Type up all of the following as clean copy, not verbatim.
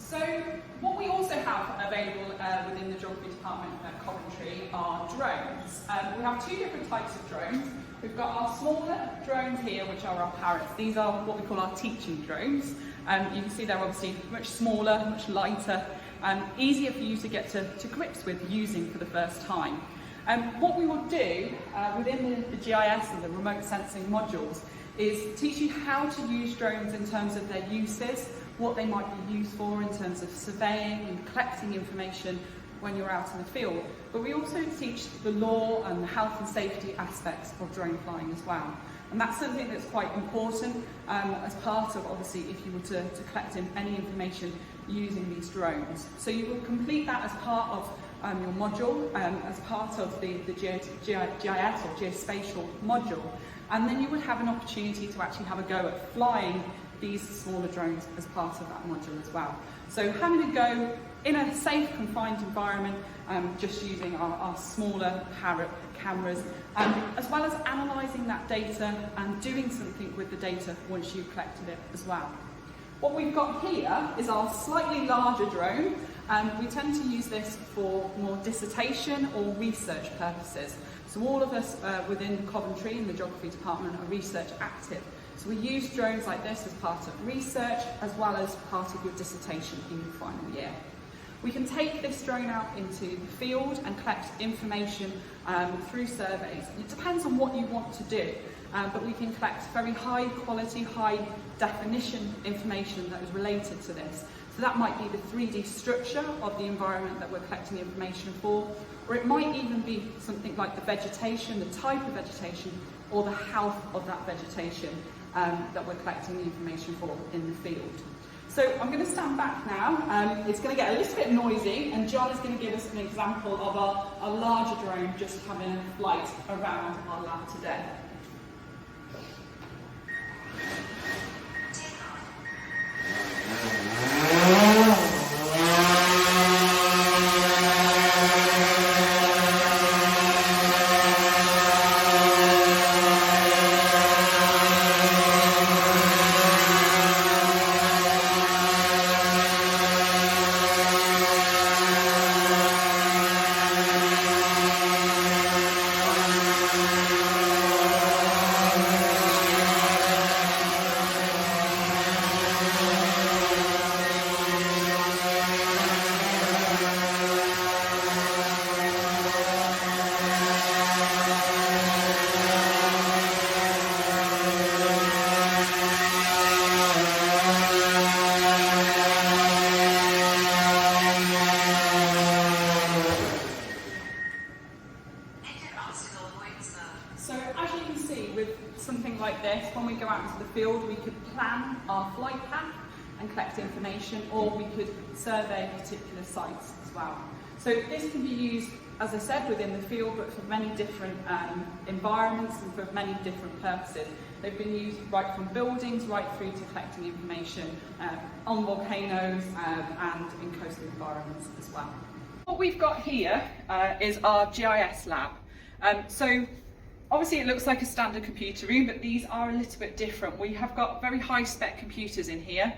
So what we also have available within the geography department at Coventry are drones. We have two different types of drones. We've got our smaller drones here, which are our parrots. These are what we call our teaching drones. You can see they're obviously much smaller, much lighter, easier for you to get to grips with using for the first time. What we will do within the GIS and the remote sensing modules is teach you how to use drones in terms of their uses, what they might be used for in terms of surveying and collecting information when you're out in the field. But we also teach the law and the health and safety aspects of drone flying as well. And that's something that's quite important as part of, obviously, if you were to collect any information using these drones. So you will complete that as part of your module, as part of the GIS or geospatial module. And then you would have an opportunity to actually have a go at flying these smaller drones as part of that module as well. So having a go in a safe, confined environment, just using our smaller parrot cameras, as well as analysing that data and doing something with the data once you've collected it as well. What we've got here is our slightly larger drone, and we tend to use this for more dissertation or research purposes. So all of us within Coventry in the geography department are research active. So we use drones like this as part of research as well as part of your dissertation in your final year. We can take this drone out into the field and collect information through surveys. It depends on what you want to do, but we can collect very high quality, high definition information that is related to this. So that might be the 3D structure of the environment that we're collecting information for, or it might even be something like the vegetation, the type of vegetation, or the health of that vegetation that we're collecting the information for in the field. So I'm going to stand back now. It's going to get a little bit noisy, and John is going to give us an example of a larger drone just having a flight around our lab today. Something like this, when we go out into the field, we could plan our flight path and collect information, or we could survey particular sites as well. So this can be used, as I said, within the field, but for many different environments and for many different purposes. They've been used right from buildings right through to collecting information on volcanoes and in coastal environments as well. What we've got here is our GIS lab. Obviously it looks like a standard computer room, but these are a little bit different. We have got very high spec computers in here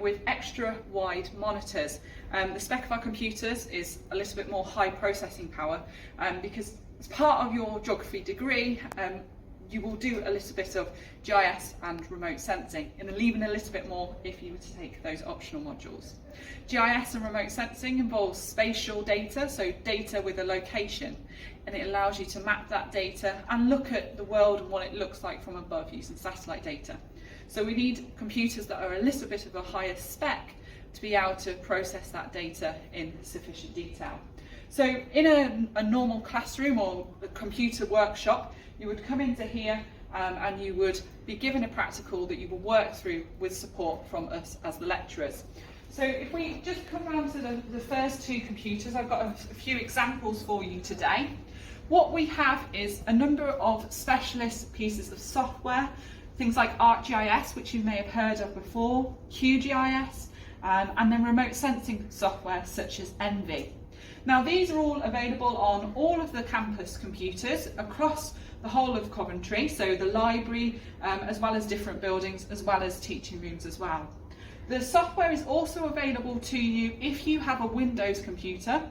with extra wide monitors. The spec of our computers is a little bit more high processing power because as part of your geography degree you will do a little bit of GIS and remote sensing, and then even a little bit more if you were to take those optional modules. GIS and remote sensing involves spatial data, so data with a location, and it allows you to map that data and look at the world and what it looks like from above using satellite data. So we need computers that are a little bit of a higher spec to be able to process that data in sufficient detail. So in a normal classroom or a computer workshop, you would come into here and you would be given a practical that you will work through with support from us as the lecturers. So if we just come around to the first two computers, I've got a few examples for you today. What we have is a number of specialist pieces of software, things like ArcGIS, which you may have heard of before, QGIS, and then remote sensing software such as Envy. Now these are all available on all of the campus computers across the whole of Coventry, so the library as well as different buildings as well as teaching rooms as well. The software is also available to you if you have a Windows computer.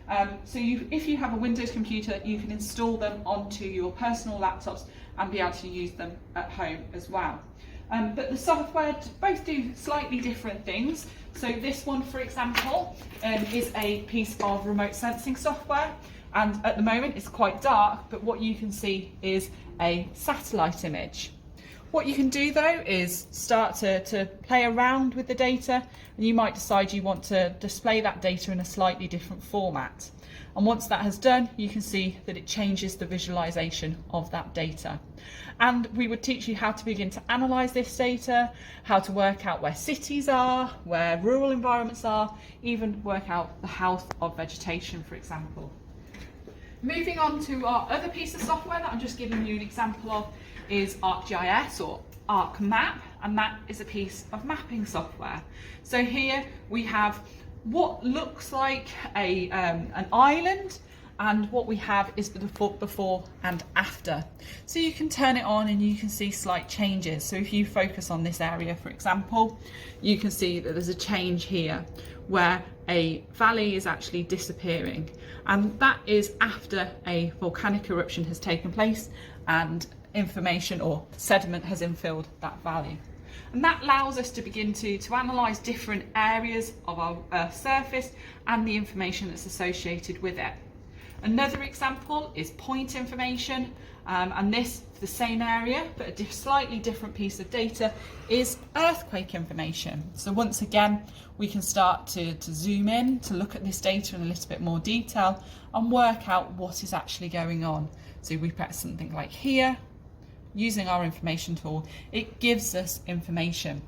If you have a Windows computer, you can install them onto your personal laptops and be able to use them at home as well. But the software both do slightly different things. So this one, for example, is a piece of remote sensing software, and at the moment it's quite dark, but what you can see is a satellite image. What you can do though is start to play around with the data, and you might decide you want to display that data in a slightly different format. And once that has done, you can see that it changes the visualization of that data. And we would teach you how to begin to analyze this data, how to work out where cities are, where rural environments are, even work out the health of vegetation, for example. Moving on to our other piece of software that I'm just giving you an example of is ArcGIS or ArcMap, and that is a piece of mapping software. So here we have what looks like an island, and what we have is the before and after. So you can turn it on and you can see slight changes. So if you focus on this area, for example, you can see that there's a change here where a valley is actually disappearing, and that is after a volcanic eruption has taken place and information or sediment has infilled that valley. And that allows us to begin to analyse different areas of our Earth's surface and the information that's associated with it. Another example is point information, and this, for the same area but a slightly different piece of data, is earthquake information. So once again, we can start to zoom in to look at this data in a little bit more detail and work out what is actually going on. So we press something like here. Using our information tool, it gives us information.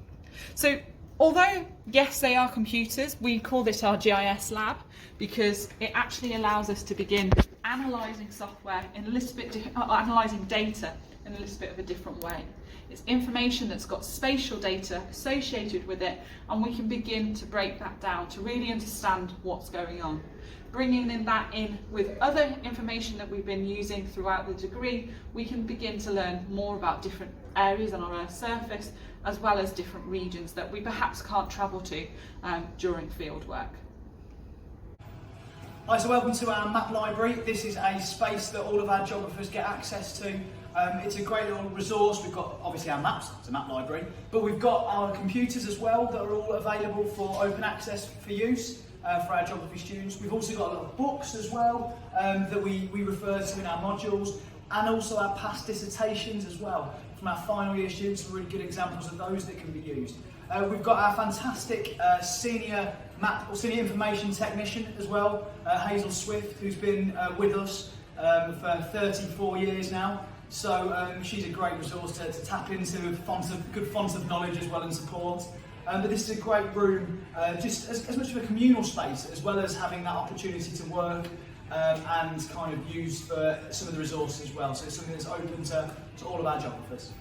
So although yes, they are computers, we call this our GIS Lab because it actually allows us to begin analysing software in a little bit, analysing data in a little bit of a different way. It's information that's got spatial data associated with it, and we can begin to break that down to really understand what's going on. Bringing that in with other information that we've been using throughout the degree, we can begin to learn more about different areas on our Earth's surface, as well as different regions that we perhaps can't travel to during field work. Hi, so welcome to our map library. This is a space that all of our geographers get access to. It's a great little resource. We've got obviously our maps, it's a map library, but we've got our computers as well that are all available for open access for use. For our geography students. We've also got a lot of books as well that we refer to in our modules, and also our past dissertations as well from our final year students. Really good examples of those that can be used. We've got our fantastic senior map or senior information technician as well, Hazel Swift, who's been with us for 34 years now. So she's a great resource to tap into, good font of knowledge as well and support. But this is a great room, just as much of a communal space, as well as having that opportunity to work and kind of use for some of the resources as well. So it's something that's open to all of our geographers.